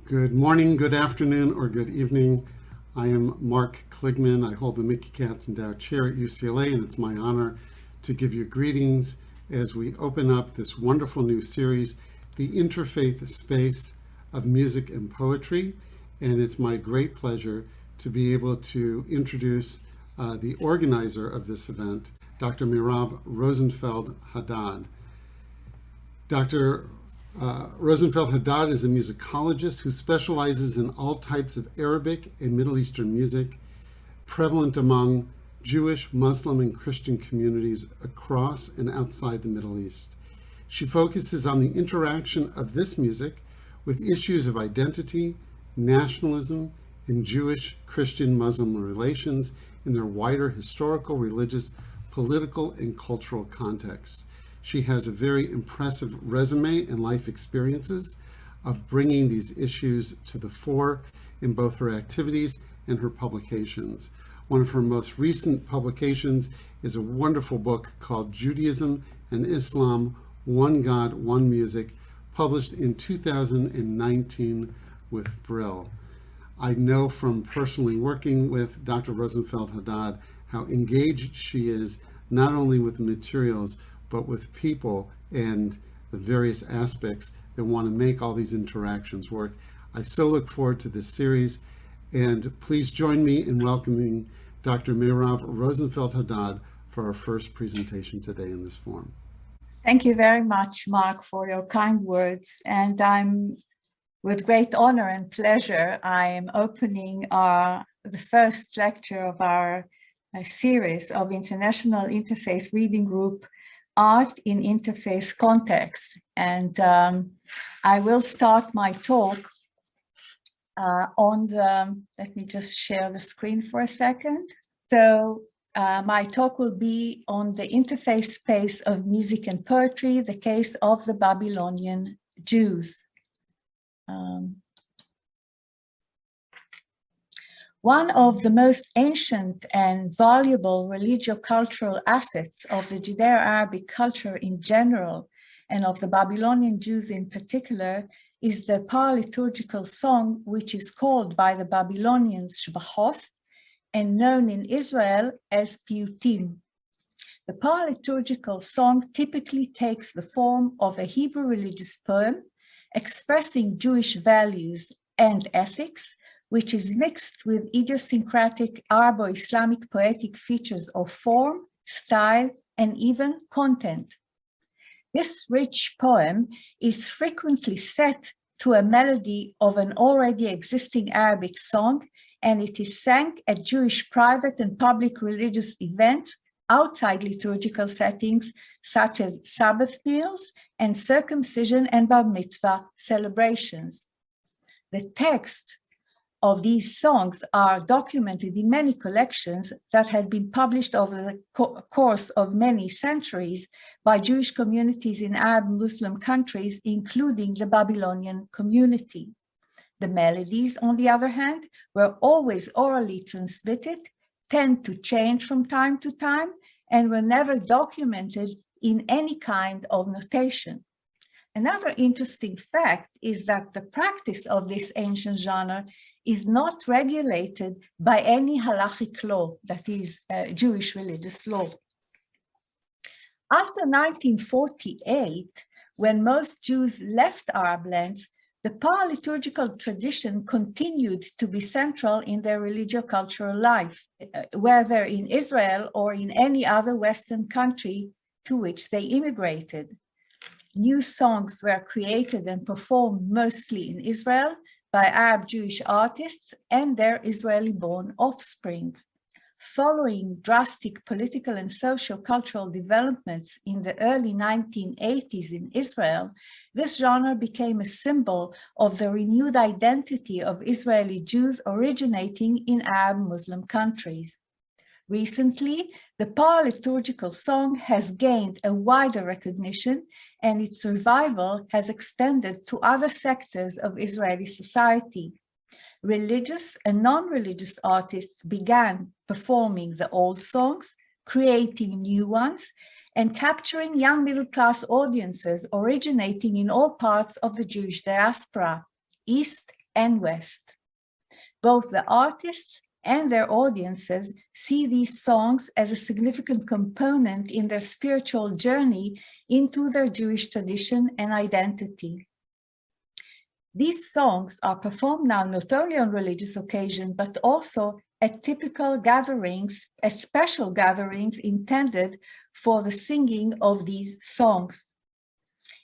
Good morning, good afternoon, or good evening. I am Mark Kligman. I hold the Mickey Katzendow Chair at UCLA, and it's my honor to give you greetings as we open up this wonderful new series, The Interfaith Space of Music and Poetry. And it's my great pleasure to be able to introduce the organizer of this event, Dr. Merav Rosenfeld-Hadad. Dr. Rosenfeld-Hadad is a musicologist who specializes in all types of Arabic and Middle Eastern music, prevalent among Jewish, Muslim, and Christian communities across and outside the Middle East. She focuses on the interaction of this music with issues of identity, nationalism, and Jewish, Christian, Muslim relations in their wider historical, religious, political, and cultural context. She has a very impressive resume and life experiences of bringing these issues to the fore in both her activities and her publications. One of her most recent publications is a wonderful book called Judaism and Islam, One God, One Music, published in 2019 with Brill. I know from personally working with Dr. Rosenfeld-Hadad how engaged she is not only with the materials, but with people and the various aspects that want to make all these interactions work. I so look forward to this series, and please join me in welcoming Dr. Merav Rosenfeld-Hadad for our first presentation today in this forum. Thank you very much, Mark, for your kind words. And I'm, with great honor and pleasure, I am opening the first lecture of our series of International Interfaith Reading Group, Art in Interfaith Context. And I will start my talk let me just share the screen for a second. So my talk will be on the interfaith space of music and poetry, the case of the Babylonian Jews. One of the most ancient and valuable religio-cultural assets of the Judeo-Arabic culture in general, and of the Babylonian Jews in particular, is the Paraliturgical Song, which is called by the Babylonians Shbaḥoth and known in Israel as piyyutim. The Paraliturgical Song typically takes the form of a Hebrew religious poem expressing Jewish values and ethics, which is mixed with idiosyncratic Arabo-Islamic poetic features of form, style, and even content. This rich poem is frequently set to a melody of an already existing Arabic song, and it is sang at Jewish private and public religious events outside liturgical settings, such as Sabbath meals and circumcision and bar mitzvah celebrations. The text of these songs are documented in many collections that had been published over the course of many centuries by Jewish communities in Arab Muslim countries, including the Babylonian community. The melodies, on the other hand, were always orally transmitted, tend to change from time to time, and were never documented in any kind of notation. Another interesting fact is that the practice of this ancient genre is not regulated by any halachic law, that is, Jewish religious law. After 1948, when most Jews left Arab lands, the paraliturgical tradition continued to be central in their religio-cultural life, whether in Israel or in any other Western country to which they immigrated. New songs were created and performed mostly in Israel by Arab Jewish artists and their Israeli-born offspring. Following drastic political and socio-cultural developments in the early 1980s in Israel, this genre became a symbol of the renewed identity of Israeli Jews originating in Arab Muslim countries. Recently, the Paraliturgical Song has gained a wider recognition, and its revival has extended to other sectors of Israeli society. Religious and non-religious artists began performing the old songs, creating new ones, and capturing young middle-class audiences originating in all parts of the Jewish diaspora, East and West. Both the artists and their audiences see these songs as a significant component in their spiritual journey into their Jewish tradition and identity. These songs are performed now not only on religious occasions, but also at typical gatherings, at special gatherings intended for the singing of these songs.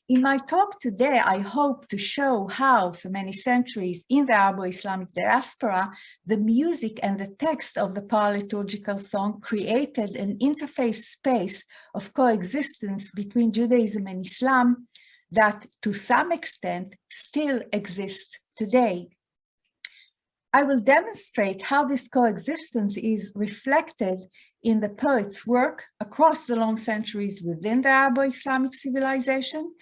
In my talk today, I hope to show how, for many centuries in the Arabo-Islamic diaspora, the music and the text of the Paraliturgical Song created an interfaith space of coexistence between Judaism and Islam that, to some extent, still exists today. I will demonstrate how this coexistence is reflected in the poet's work across the long centuries within the Arabo-Islamic civilization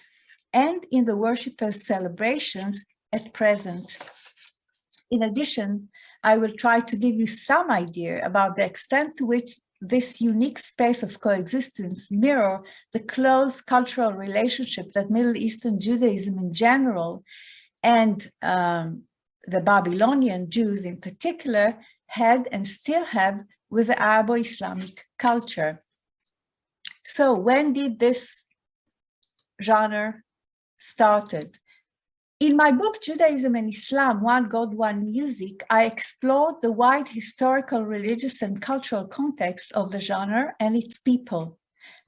and in the worshippers' celebrations at present. In addition, I will try to give you some idea about the extent to which this unique space of coexistence mirror the close cultural relationship that Middle Eastern Judaism in general and the Babylonian Jews in particular had and still have with the Arabo-Islamic culture. So when did this genre started? In my book, Judaism and Islam, One God, One Music, I explored the wide historical, religious, and cultural context of the genre and its people.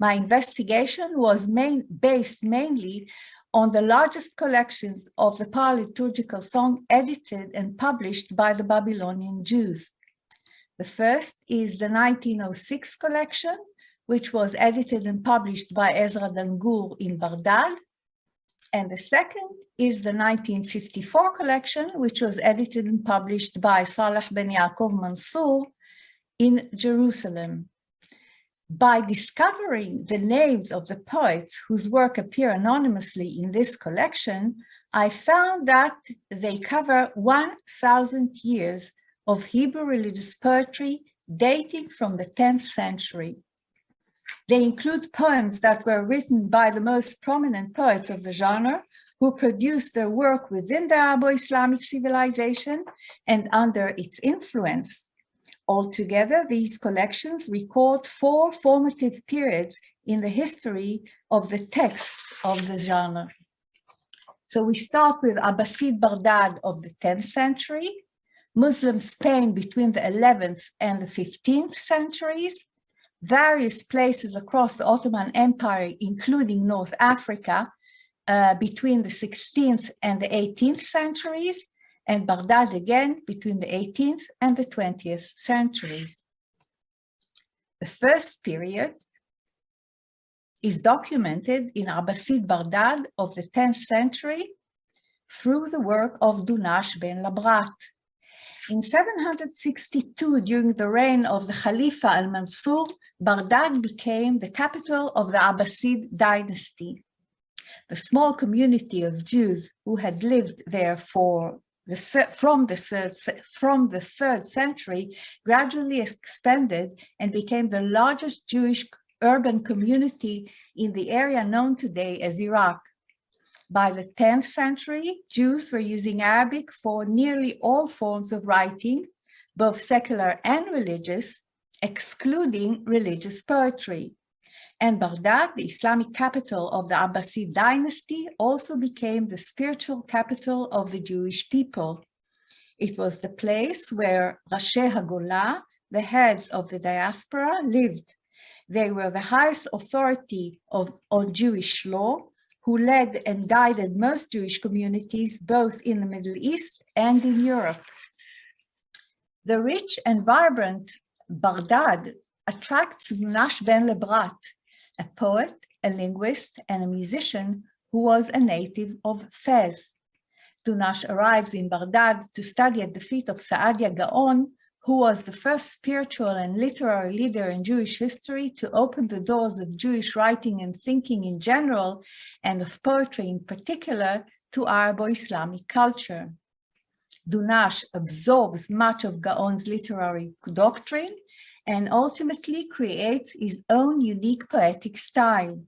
My investigation was based mainly on the largest collections of the Paraliturgical Song edited and published by the Babylonian Jews. The first is the 1906 collection, which was edited and published by Ezra Dangur in Baghdad. And the second is the 1954 collection, which was edited and published by Saleh ben Yaakov Mansour in Jerusalem. By discovering the names of the poets whose work appear anonymously in this collection, I found that they cover 1,000 years of Hebrew religious poetry dating from the 10th century. They include poems that were written by the most prominent poets of the genre, who produced their work within the Arabo-Islamic civilization and under its influence. Altogether, these collections record 4 formative periods in the history of the texts of the genre. So we start with Abbasid Baghdad of the 10th century, Muslim Spain between the 11th and the 15th centuries, various places across the Ottoman Empire, including North Africa, between the 16th and the 18th centuries, and Baghdad again between the 18th and the 20th centuries. The first period is documented in Abbasid Baghdad of the 10th century through the work of Dunash ben Labrat. In 762, during the reign of the Khalifa al-Mansur, Baghdad became the capital of the Abbasid dynasty. The small community of Jews who had lived there from the 3rd century gradually expanded and became the largest Jewish urban community in the area known today as Iraq. By the 10th century, Jews were using Arabic for nearly all forms of writing, both secular and religious, excluding religious poetry. And Baghdad, the Islamic capital of the Abbasid dynasty, also became the spiritual capital of the Jewish people. It was the place where Rashei HaGolah, the heads of the diaspora, lived. They were the highest authority on Jewish law, who led and guided most Jewish communities, both in the Middle East and in Europe. The rich and vibrant Bardad attracts Dunash ben Lebrat, a poet, a linguist, and a musician who was a native of Fez. Dunash arrives in Bardad to study at the feet of Saadia Gaon, who was the first spiritual and literary leader in Jewish history to open the doors of Jewish writing and thinking in general, and of poetry in particular, to Arabo-Islamic culture. Dunash absorbs much of Gaon's literary doctrine and ultimately creates his own unique poetic style.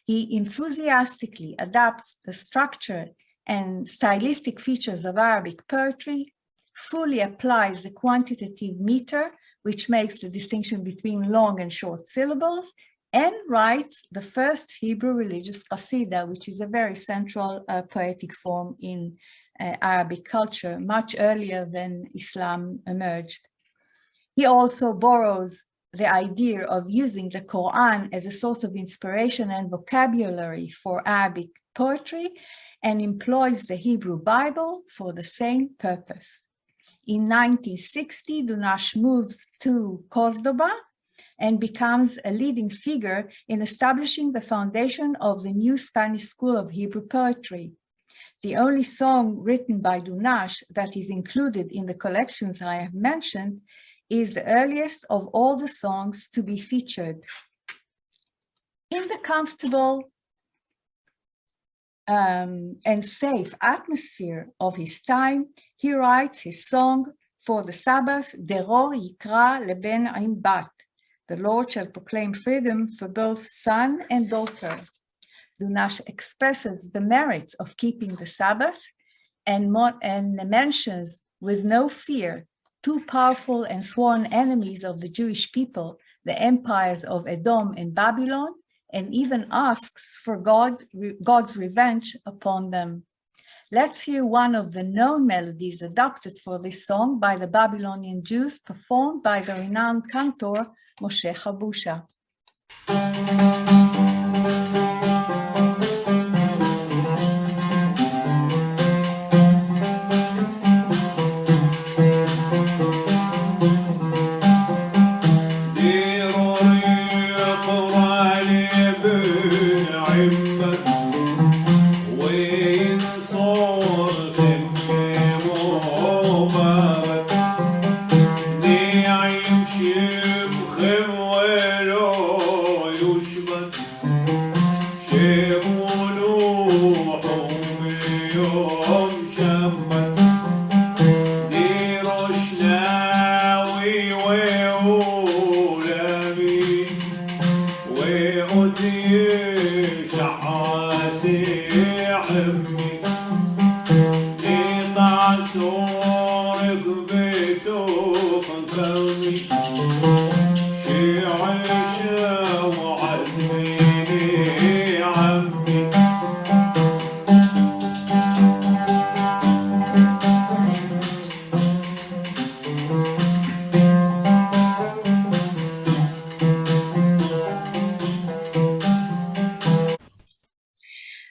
He enthusiastically adapts the structure and stylistic features of Arabic poetry, fully applies the quantitative meter, which makes the distinction between long and short syllables, and writes the first Hebrew religious qasida, which is a very central poetic form in Arabic culture, much earlier than Islam emerged. He also borrows the idea of using the Quran as a source of inspiration and vocabulary for Arabic poetry, and employs the Hebrew Bible for the same purpose. In 1960, Dunash moves to Cordoba and becomes a leading figure in establishing the foundation of the new Spanish school of Hebrew poetry. The only song written by Dunash that is included in the collections I have mentioned is the earliest of all the songs to be featured. In the comfortable and safe atmosphere of his time, he writes his song for the Sabbath, Deror Yikra leben im bat. The Lord shall proclaim freedom for both son and daughter. Dunash expresses the merits of keeping the Sabbath and mentions with no fear two powerful and sworn enemies of the Jewish people, the empires of Edom and Babylon, and even asks for God's revenge upon them. Let's hear one of the known melodies adopted for this song by the Babylonian Jews, performed by the renowned cantor Mosheh Ḥabushah.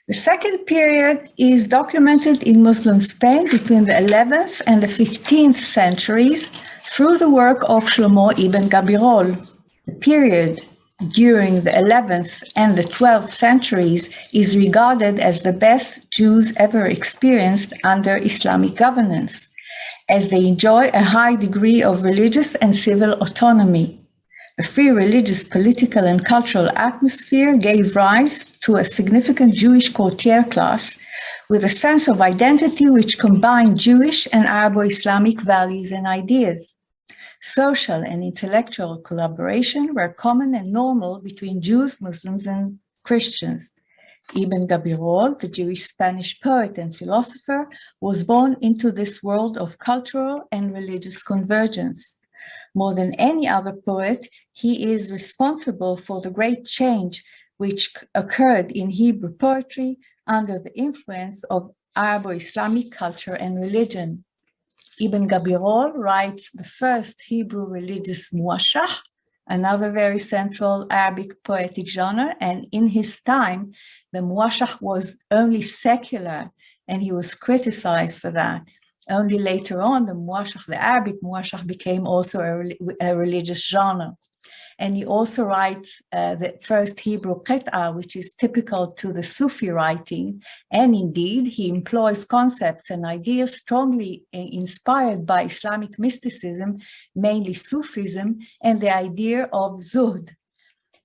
The second period is documented in Muslim Spain between the 11th and the 15th centuries through the work of Shlomo ibn Gabirol. The period during the 11th and the 12th centuries is regarded as the best Jews ever experienced under Islamic governance, as they enjoy a high degree of religious and civil autonomy. A free religious, political, and cultural atmosphere gave rise to a significant Jewish courtier class with a sense of identity which combined Jewish and Arabo-Islamic values and ideas. Social and intellectual collaboration were common and normal between Jews, Muslims, and Christians. Ibn Gabirol, the Jewish Spanish poet and philosopher, was born into this world of cultural and religious convergence. More than any other poet, he is responsible for the great change which occurred in Hebrew poetry under the influence of Arabo-Islamic culture and religion. Ibn Gabirol writes the first Hebrew religious muashah, another very central Arabic poetic genre, and in his time, the muashah was only secular, and he was criticized for that. Only later on, the Arabic Mosheh became also a religious genre. And he also writes the first Hebrew qit'ah, which is typical to the Sufi writing. And indeed, he employs concepts and ideas strongly inspired by Islamic mysticism, mainly Sufism, and the idea of zuhd,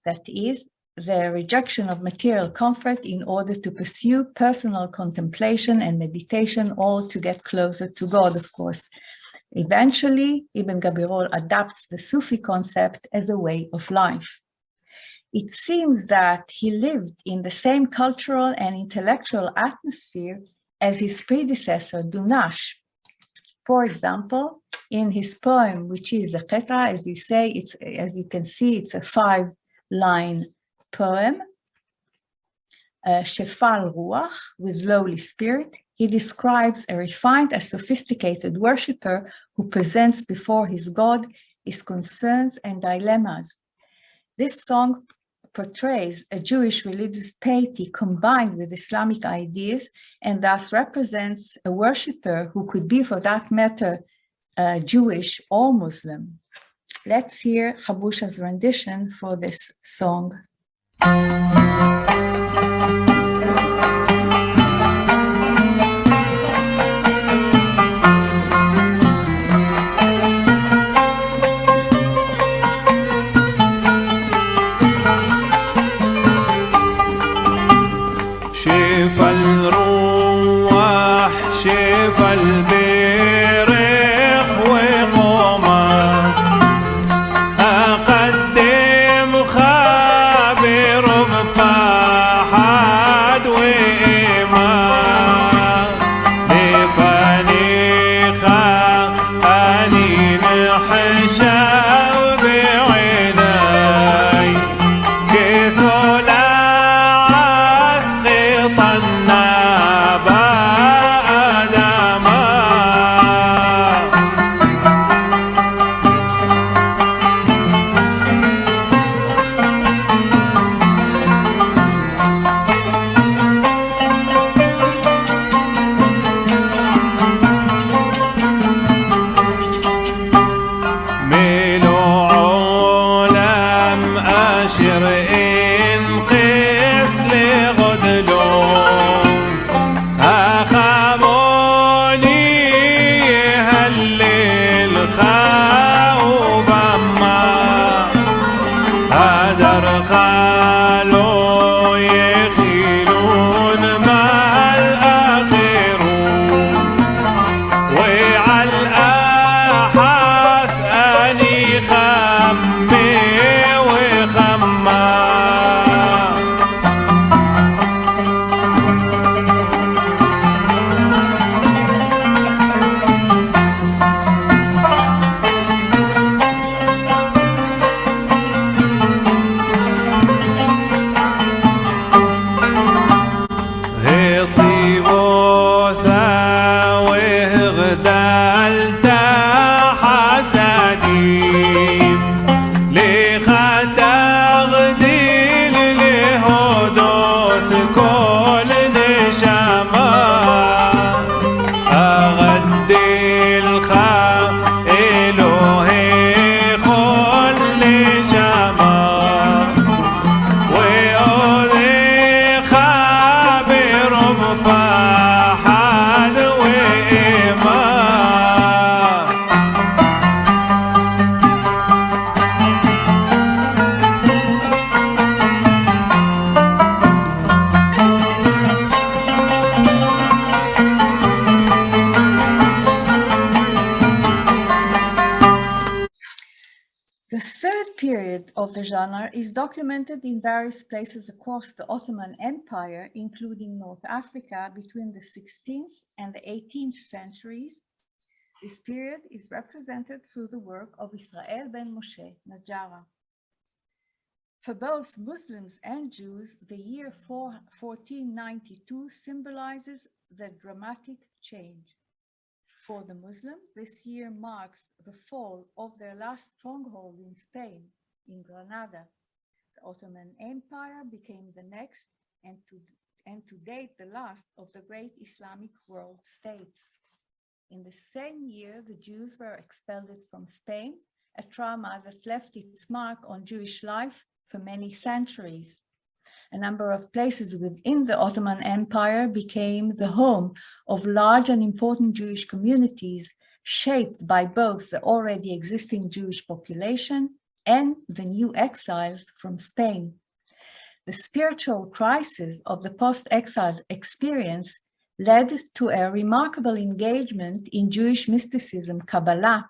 that is, the rejection of material comfort in order to pursue personal contemplation and meditation, all to get closer to God, of course. Eventually, Ibn Gabirol adapts the Sufi concept as a way of life. It seems that he lived in the same cultural and intellectual atmosphere as his predecessor, Dunash. For example, in his poem, which is a qit'ah, as you can see, it's a 5-line poem, Shefal Ruaḥ, with lowly spirit. He describes a refined and sophisticated worshipper who presents before his God his concerns and dilemmas. This song portrays a Jewish religious piety combined with Islamic ideas, and thus represents a worshipper who could be, for that matter, Jewish or Muslim. Let's hear Ḥabushah's rendition for this song. شفل روح شفل بريخ وقومة أقدم خابر بحد وإيمان لفني خاني نحشى بعيني كثول Of the genre is documented in various places across the Ottoman Empire, including North Africa between the 16th and the 18th centuries. This period is represented through the work of Israel ben Moshe Najara. For both Muslims and Jews, the year 1492 symbolizes the dramatic change. For the Muslim, this year marks the fall of their last stronghold in Spain, in Granada. The Ottoman Empire became the next and to date the last of the great Islamic world states. In the same year, the Jews were expelled from Spain, a trauma that left its mark on Jewish life for many centuries. A number of places within the Ottoman Empire became the home of large and important Jewish communities, shaped by both the already existing Jewish population and the new exiles from Spain. The spiritual crisis of the post-exile experience led to a remarkable engagement in Jewish mysticism, Kabbalah,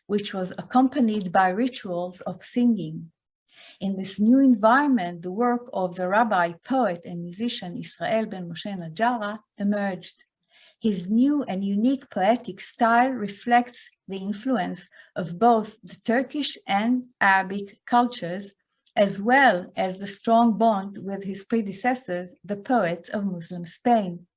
which was accompanied by rituals of singing. In this new environment, the work of the rabbi, poet, and musician Israel ben Moshe Najara emerged. His new and unique poetic style reflects the influence of both the Turkish and Arabic cultures, as well as the strong bond with his predecessors, the poets of Muslim Spain.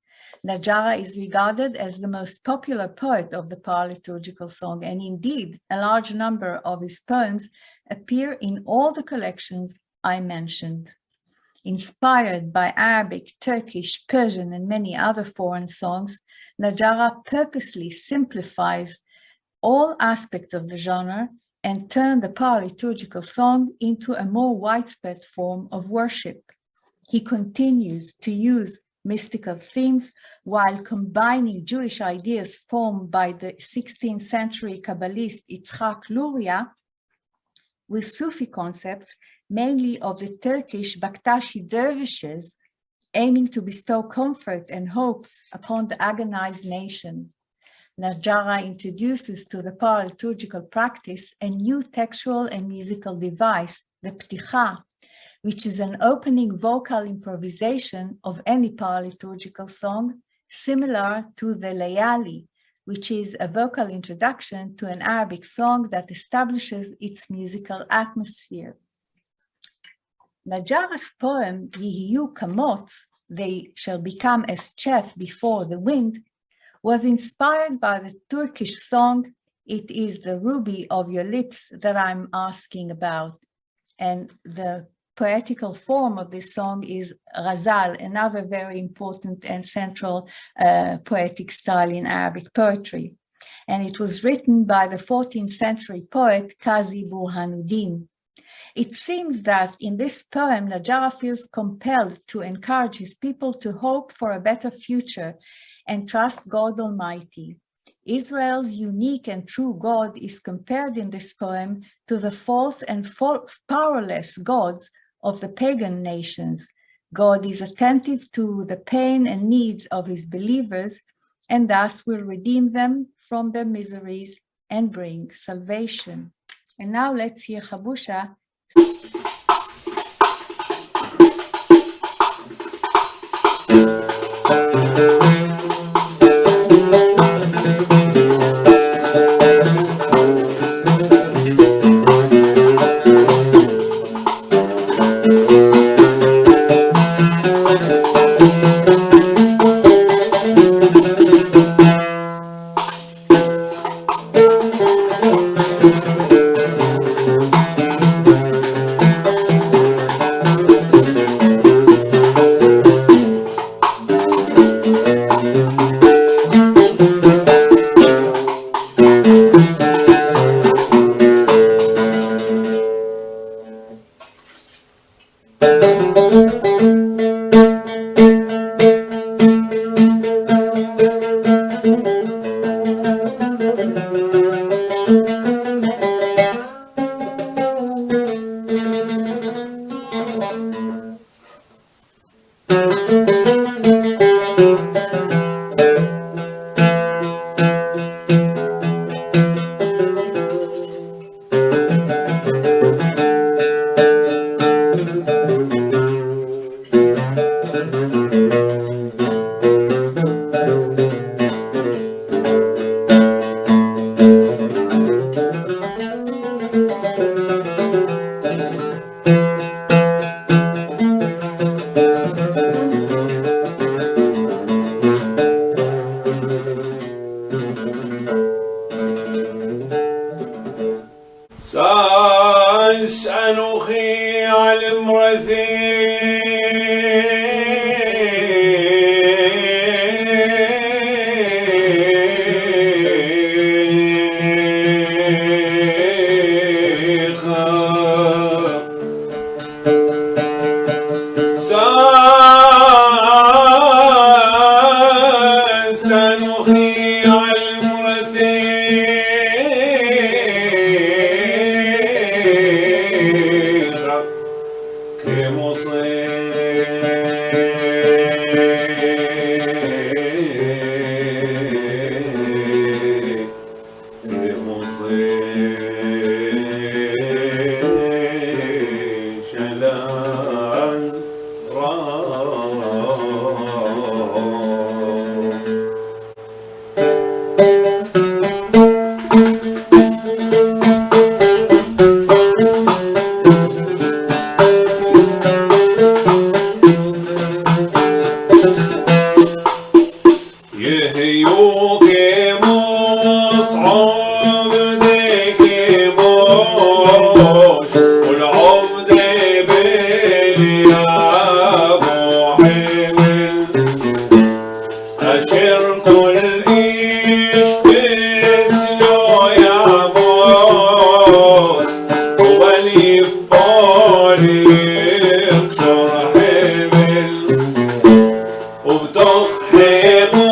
Najara is regarded as the most popular poet of the Paraliturgical Song, and indeed, a large number of his poems appear in all the collections I mentioned. Inspired by Arabic, Turkish, Persian, and many other foreign songs, Najara purposely simplifies all aspects of the genre and turned the Paraliturgical Song into a more widespread form of worship. He continues to use mystical themes while combining Jewish ideas formed by the 16th century Kabbalist Yitzhak Luria with Sufi concepts, mainly of the Turkish Baktashi dervishes, aiming to bestow comfort and hope upon the agonized nation. Najara introduces to the paraliturgical practice a new textual and musical device, the pticha, which is an opening vocal improvisation of any paraliturgical song, similar to the layali, which is a vocal introduction to an Arabic song that establishes its musical atmosphere. Najara's poem, Yihyu Kemots, They Shall Become as Chaff Before the Wind, was inspired by the Turkish song, It Is the Ruby of Your Lips that I'm asking about. And the poetical form of this song is ghazal, another very important and central poetic style in Arabic poetry. And it was written by the 14th century poet Qazi Burhanuddin. It seems that in this poem, Najara feels compelled to encourage his people to hope for a better future and trust God Almighty. Israel's unique and true God is compared in this poem to the false and powerless gods of the pagan nations. God is attentive to the pain and needs of his believers and thus will redeem them from their miseries and bring salvation. And now let's hear Ḥabushah. Yihyu Kemots عبدك موش والعبد باليابو حمل أشر كل إيش بسلو يا موس وبلي بولي يقشر حمل وبتخحمه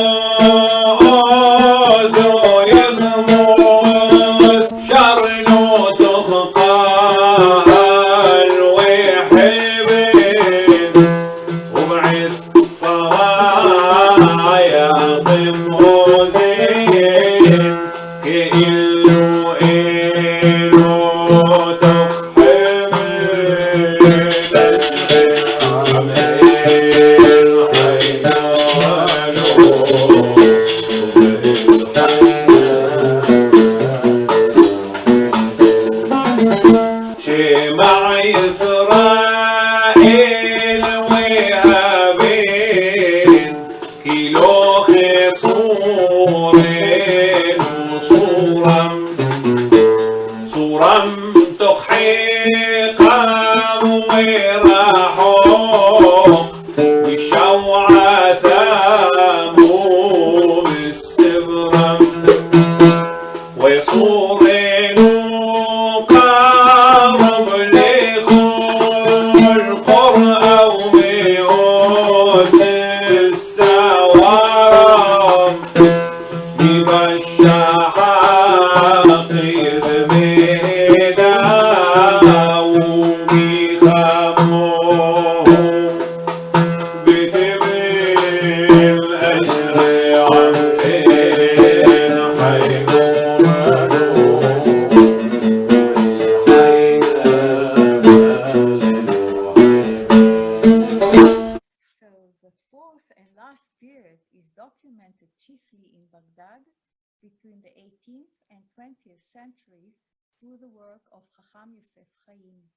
between the 18th and 20th centuries through the work of Chacham Yosef Chaim,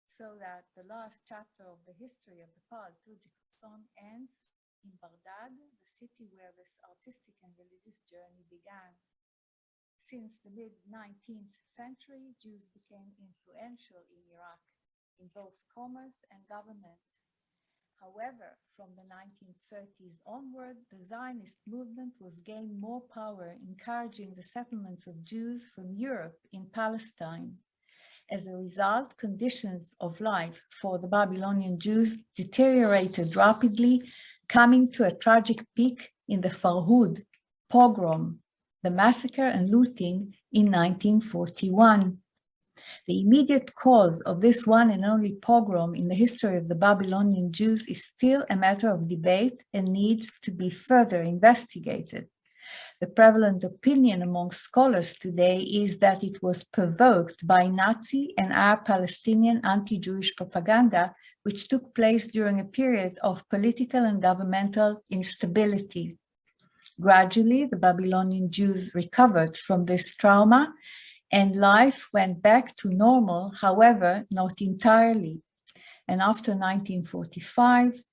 so that the last chapter of the history of the Paraliturgical Song ends in Baghdad, the city where this artistic and religious journey began. Since the mid-19th century, Jews became influential in Iraq, in both commerce and government. However, from the 1930s onward, the Zionist movement was gaining more power, encouraging the settlements of Jews from Europe in Palestine. As a result, conditions of life for the Babylonian Jews deteriorated rapidly, coming to a tragic peak in the Farhud pogrom, the massacre and looting in 1941. The immediate cause of this one and only pogrom in the history of the Babylonian Jews is still a matter of debate and needs to be further investigated. The prevalent opinion among scholars today is that it was provoked by Nazi and Arab-Palestinian anti-Jewish propaganda, which took place during a period of political and governmental instability. Gradually, the Babylonian Jews recovered from this trauma, and life went back to normal, however, not entirely. And after 1945,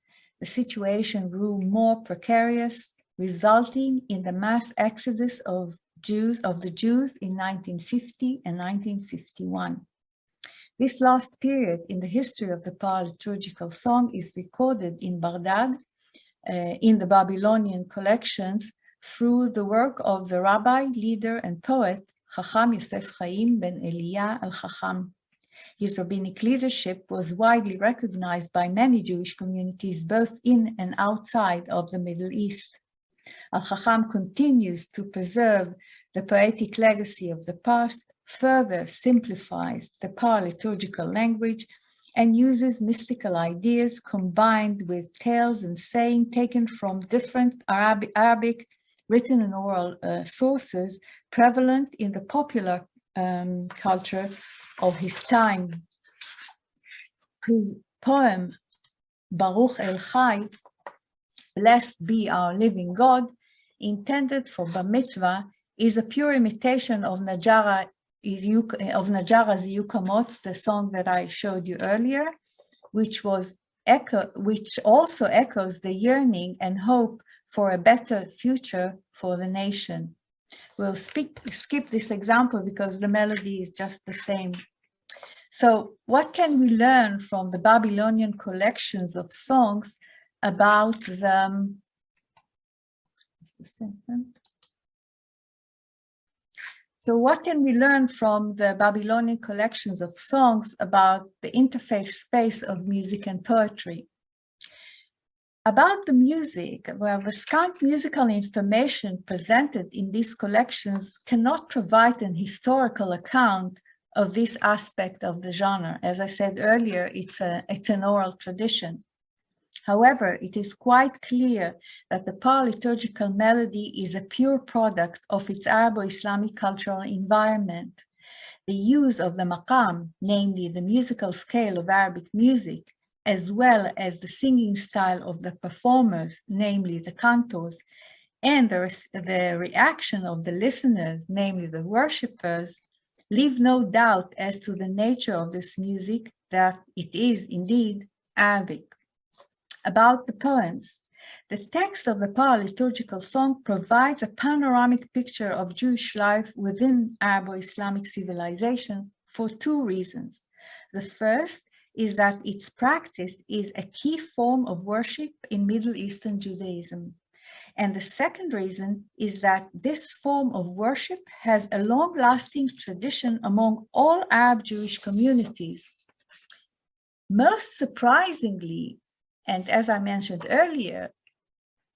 the situation grew more precarious, resulting in the mass exodus of the Jews in 1950 and 1951. This last period in the history of the Paraliturgical Song is recorded in Baghdad, in the Babylonian collections, through the work of the rabbi, leader, and poet Chacham Yosef Chaim ben Eliyah al-Chacham. His rabbinic leadership was widely recognized by many Jewish communities, both in and outside of the Middle East. Al-Chacham continues to preserve the poetic legacy of the past, further simplifies the paraliturgical language, and uses mystical ideas combined with tales and saying taken from different Arabic written and oral sources prevalent in the popular culture of his time. His poem, Baruch El Chai, Blessed be our living God, intended for Bar Mitzvah, is a pure imitation of Najara's Yihyu Kemots, the song that I showed you earlier, which also echoes the yearning and hope for a better future for the nation. We'll skip this example because the melody is just the same. So what can we learn from the Babylonian collections of songs about the, just a second. So what can we learn from the Babylonian collections of songs about the interfaith space of music and poetry? About the music, well, the scant musical information presented in these collections cannot provide an historical account of this aspect of the genre. As I said earlier, it's an oral tradition. However, it is quite clear that the paraliturgical melody is a pure product of its Arabo-Islamic cultural environment. The use of the maqam, namely the musical scale of Arabic music, as well as the singing style of the performers, namely the cantors, and the reaction of the listeners, namely the worshippers, leave no doubt as to the nature of this music, that it is indeed Arabic. About the poems, the text of the Paraliturgical Song provides a panoramic picture of Jewish life within Arabo-Islamic civilization for two reasons. The first is that its practice is a key form of worship in Middle Eastern Judaism. And the second reason is that this form of worship has a long-lasting tradition among all Arab Jewish communities. Most surprisingly, and as I mentioned earlier,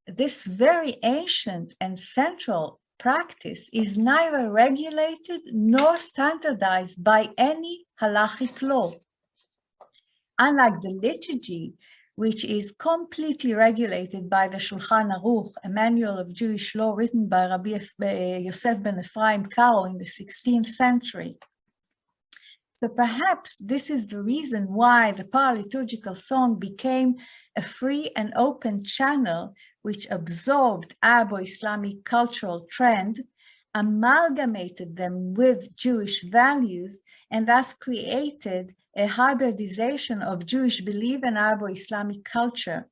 this very ancient and central practice is neither regulated nor standardized by any halachic law. Unlike the liturgy, which is completely regulated by the Shulchan Aruch, a manual of Jewish law written by Rabbi Yosef ben Ephraim Karo in the 16th century. So perhaps this is the reason why the Paraliturgical Song became a free and open channel which absorbed Arabo-Islamic cultural trend, amalgamated them with Jewish values, and thus created a hybridization of Jewish belief and Arabo-Islamic culture,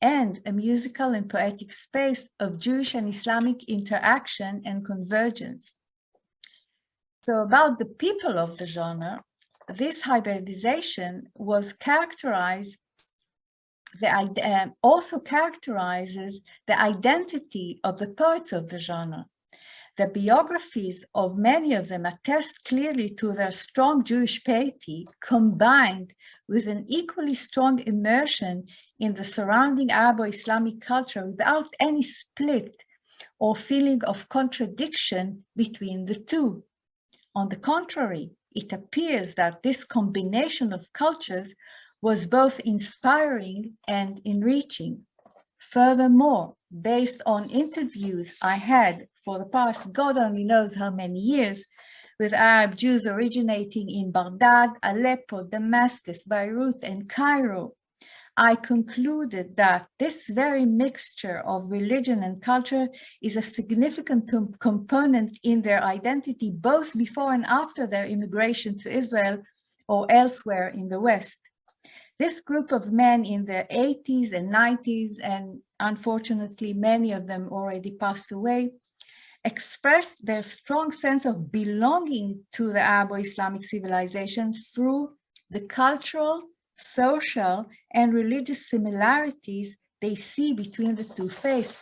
and a musical and poetic space of Jewish and Islamic interaction and convergence. So about the people of the genre, this hybridization was also characterizes the identity of the poets of the genre. The biographies of many of them attest clearly to their strong Jewish piety, combined with an equally strong immersion in the surrounding Arabo-Islamic culture without any split or feeling of contradiction between the two. On the contrary, it appears that this combination of cultures was both inspiring and enriching. Furthermore, based on interviews I had for the past God only knows how many years with Arab Jews originating in Baghdad, Aleppo, Damascus, Beirut, and Cairo, I concluded that this very mixture of religion and culture is a significant component in their identity, both before and after their immigration to Israel or elsewhere in the West. This group of men in their 80s and 90s, and unfortunately many of them already passed away, expressed their strong sense of belonging to the Arabo-Islamic civilization through the cultural, social, and religious similarities they see between the two faiths.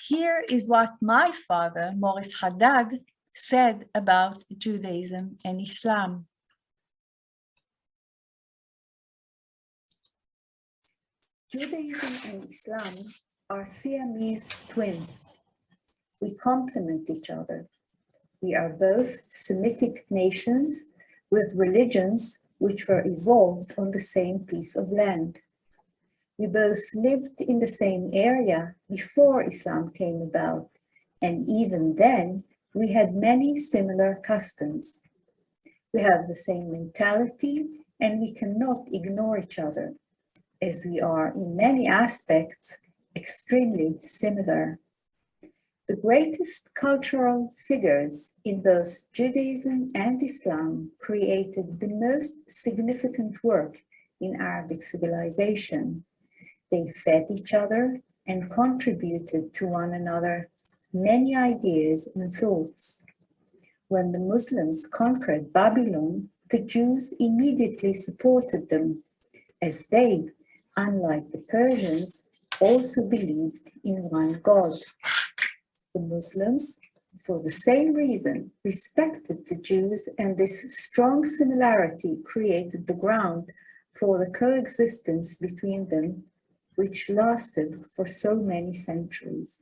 Here is what my father, Mosheh Ḥabushah, said about Judaism and Islam. Judaism and Islam are Siamese twins. We complement each other. We are both Semitic nations with religions which were evolved on the same piece of land. We both lived in the same area before Islam came about, and even then, we had many similar customs. We have the same mentality, and we cannot ignore each other, as we are in many aspects extremely similar. The greatest cultural figures in both Judaism and Islam created the most significant work in Arabic civilization. They fed each other and contributed to one another many ideas and thoughts. When the Muslims conquered Babylon, the Jews immediately supported them, as they, unlike the Persians, also believed in one God. The Muslims, for the same reason, respected the Jews, and this strong similarity created the ground for the coexistence between them, which lasted for so many centuries.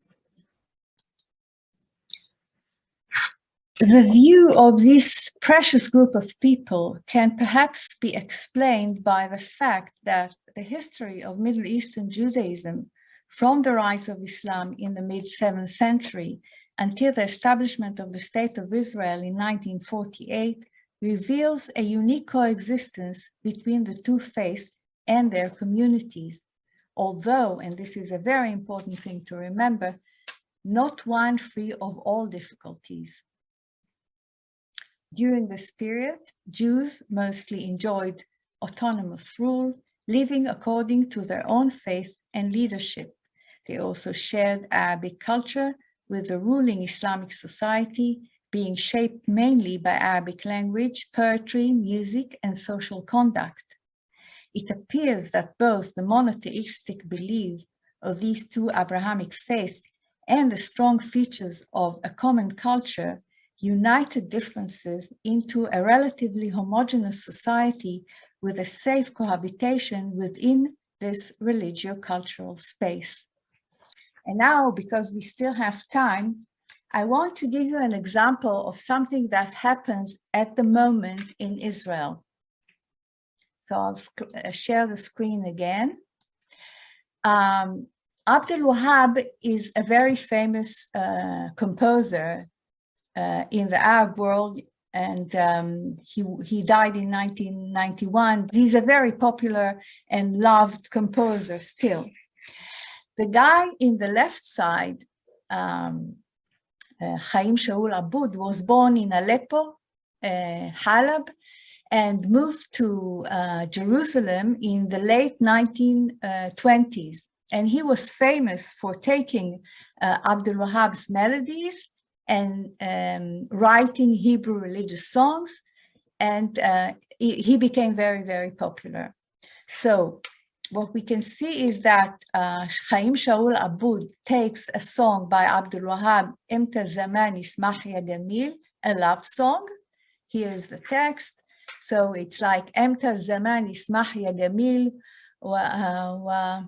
The view of this precious group of people can perhaps be explained by the fact that the history of Middle Eastern Judaism, from the rise of Islam in the mid-7th century until the establishment of the State of Israel in 1948, reveals a unique coexistence between the two faiths and their communities. Although, and this is a very important thing to remember, not one free of all difficulties. During this period, Jews mostly enjoyed autonomous rule, living according to their own faith and leadership. They also shared Arabic culture with the ruling Islamic society, being shaped mainly by Arabic language, poetry, music, and social conduct. It appears that both the monotheistic belief of these two Abrahamic faiths and the strong features of a common culture united differences into a relatively homogeneous society with a safe cohabitation within this religio-cultural space. And now, because we still have time, I want to give you an example of something that happens at the moment in Israel. So I'll share the screen again. Abdul Wahab is a very famous composer in the Arab world, and he died in 1991. He's a very popular and loved composer still. The guy in the left side, Chaim Shaul Abud, was born in Aleppo, Halab, and moved to Jerusalem in the late 1920s. And he was famous for taking Abdul Wahab's melodies and writing Hebrew religious songs, and he became very, very popular. So what we can see is that Chaim Shaul Abud takes a song by Abdul Wahab, Imta Zaman Yismah Ya Gamil, a love song. Here's the text. So it's like Imta Zaman Yismah Ya Gamil wa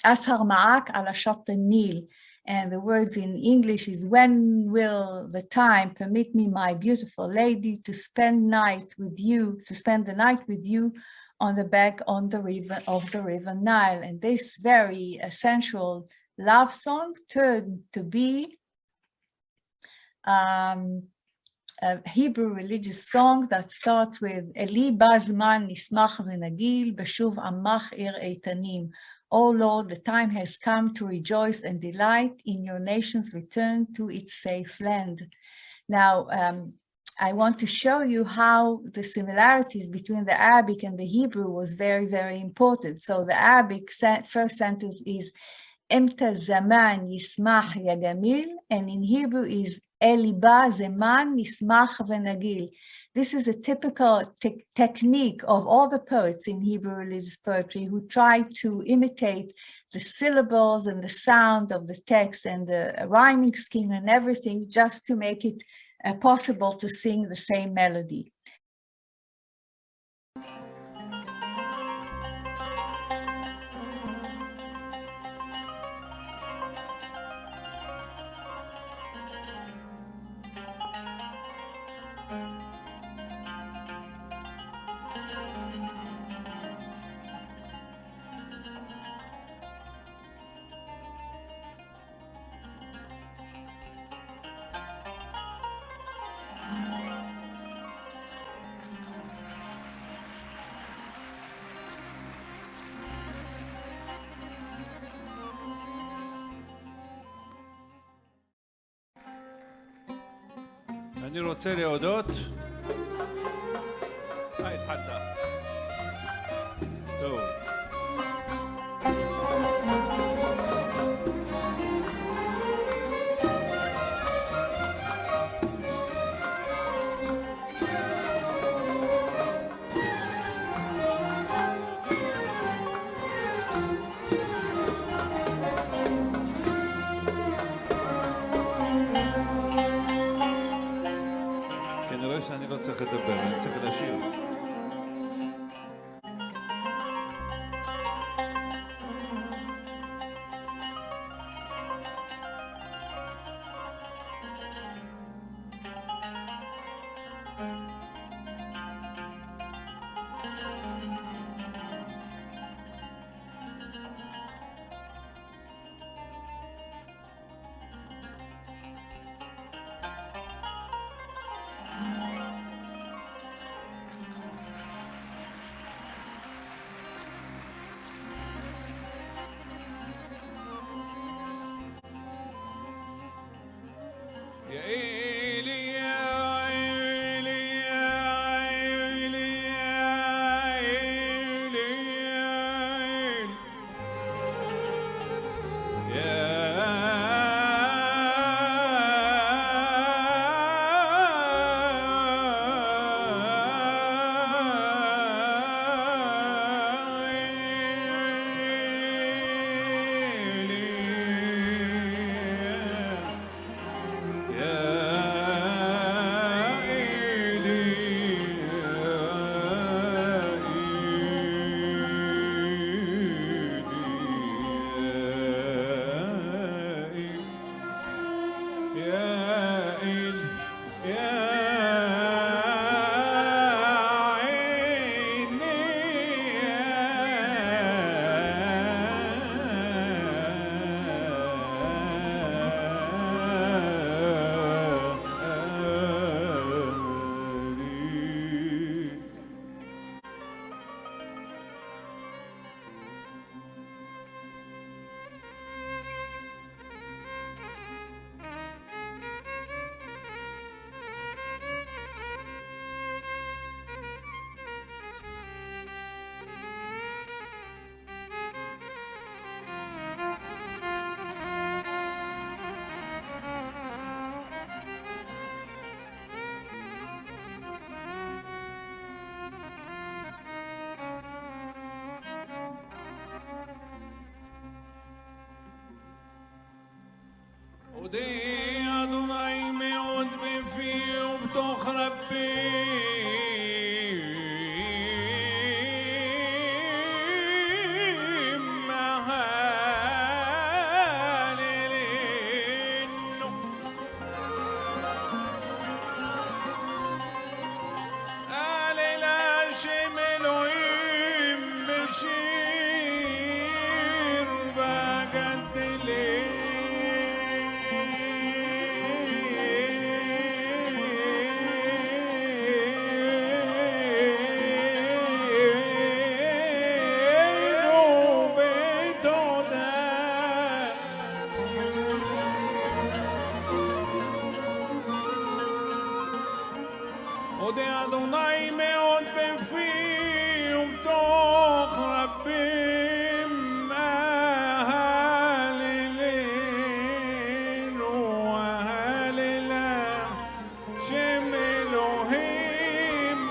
Ashar Ma'ak ala Shat al-Nil. And the words in English is, when will the time permit me, my beautiful lady, to spend the night with you on the bank of the river Nile. And this very sensual love song turned to be a Hebrew religious song that starts with Eli Ba Zeman nismach v'nagil b'shuv amach ir eitanim. Oh Lord, the time has come to rejoice and delight in your nation's return to its safe land. Now, I want to show you how the similarities between the Arabic and the Hebrew was very, very important. So the Arabic first sentence is Imta Zaman Yismach Ya Gamil, and in Hebrew is Eli Ba Zeman Nismach V'Nagil. This is a typical technique of all the poets in Hebrew religious poetry who try to imitate the syllables and the sound of the text and the rhyming scheme and everything just to make it possible to sing the same melody. אני רוצה להודות. התחלת. טוב. כנראה שאני לא צריך לדבר, אני צריך לשיר. אודי אדוני מאוד בפי ובתוך רבים מהללנו הלל השם אלוהים בשיר בגדלים אודה אדוני מאוד בפי ובתוך רבים מהללנו ההללה שם אלוהים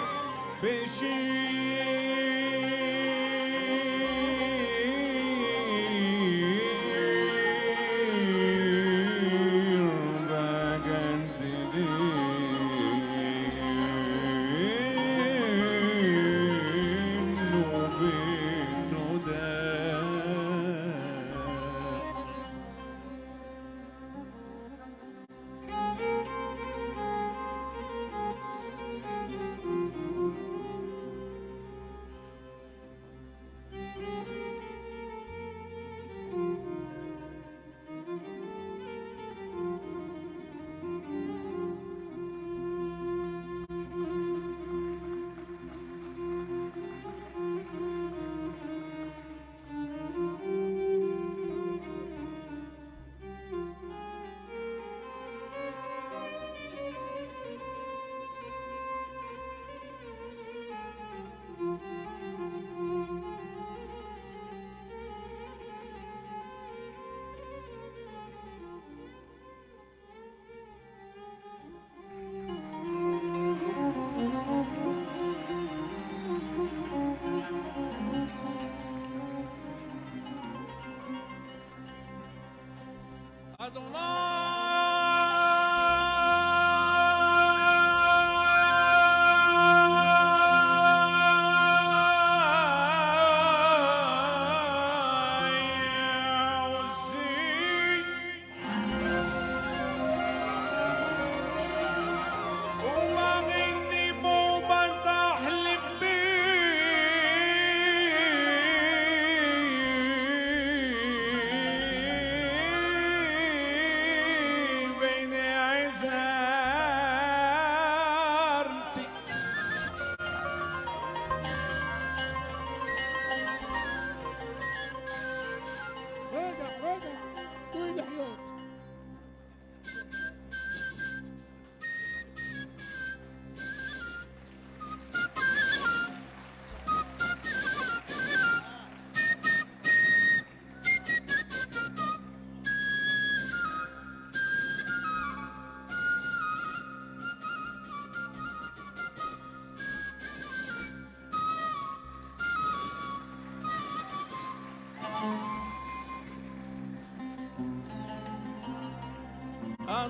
בשיר בגן תדים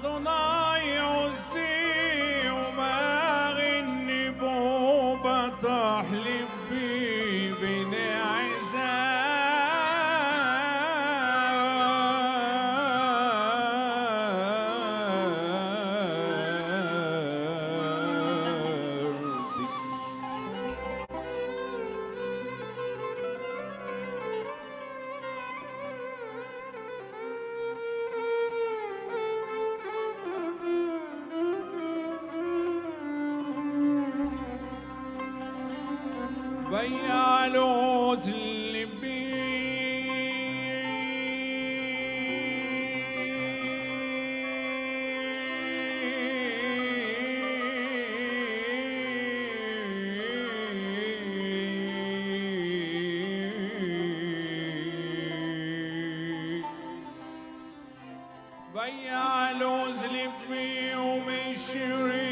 אדוני עושי ומגני בו בטח ליבי ונעזרתי. ויעלוז ליבי ויעלוז ליבי ומשרי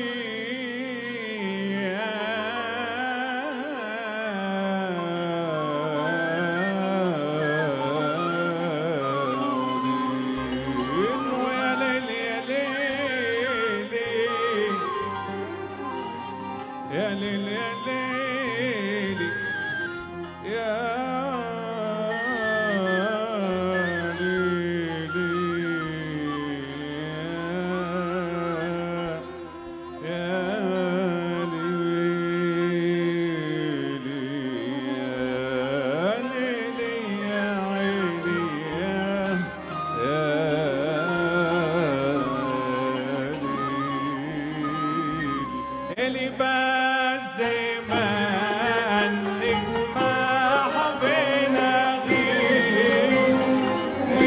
Eli Ba Zeman נשמח ונגיד.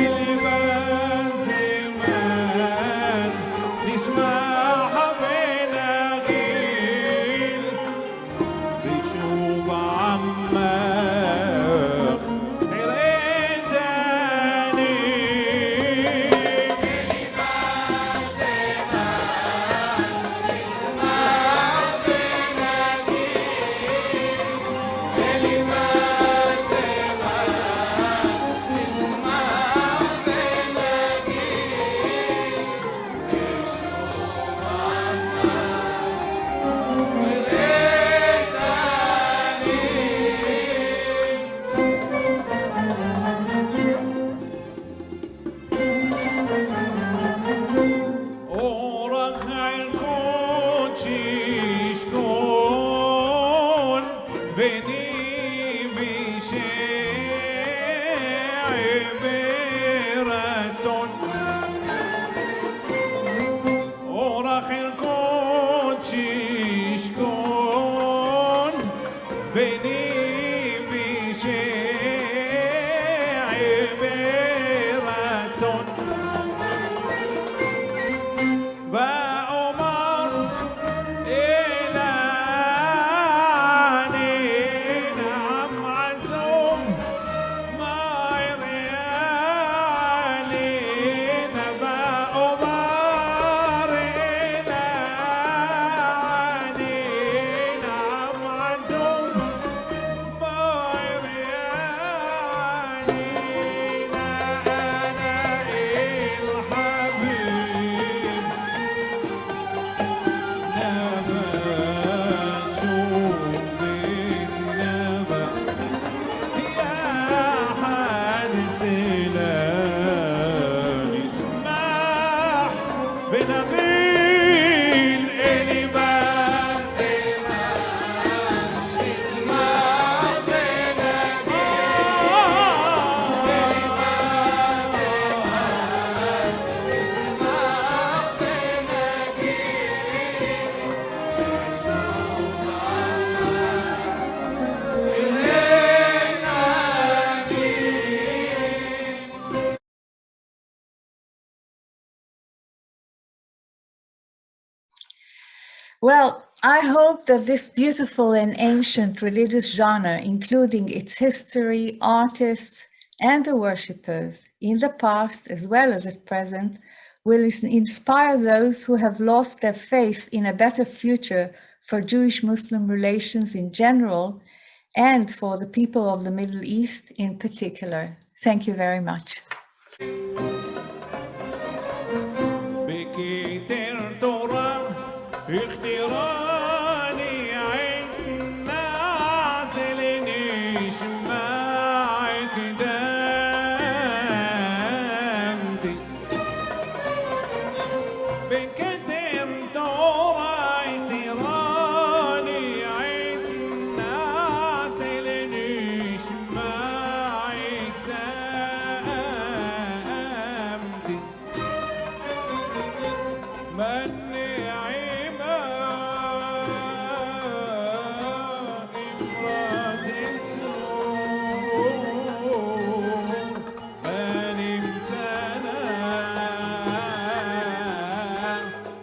Eli Ba Zeman נשמח ונגיד. בשוב עמך נרד אני. Eli Ba אורח הערכות שישכון בני וישע ברצון. אורח ערכות שישכון בני וישע ברצון. ואומר אלני נעם עזוב מה יראה עלינה. ואומר אלני נעם עזוב מה יראה עלינה. אנה אל חביב Well, I hope that this beautiful and ancient religious genre, including its history, artists, and the worshippers in the past as well as at present, will inspire those who have lost their faith in a better future for Jewish-Muslim relations in general and for the people of the Middle East in particular. Thank you very much. Beke اختراني عدنا عسلني شماعك دامتي بكتم دورة اختراني عدنا عسلني شماعك دامتي من نعمة إمرأة أن امتنى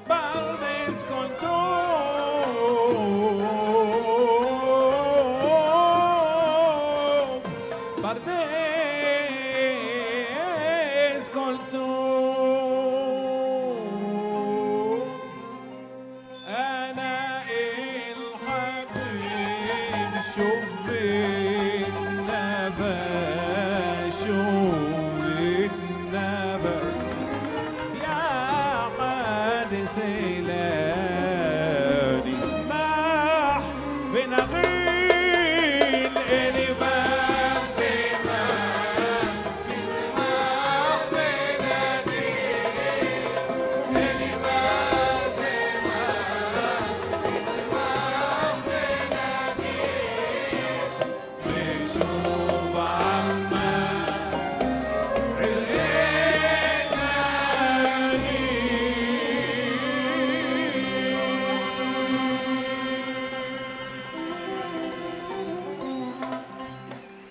بعد اسكنتم بعد اسكنتم أنا الحبيب شوف بالنبى شوف بالنبى يا حد سيلان اسمح بنغير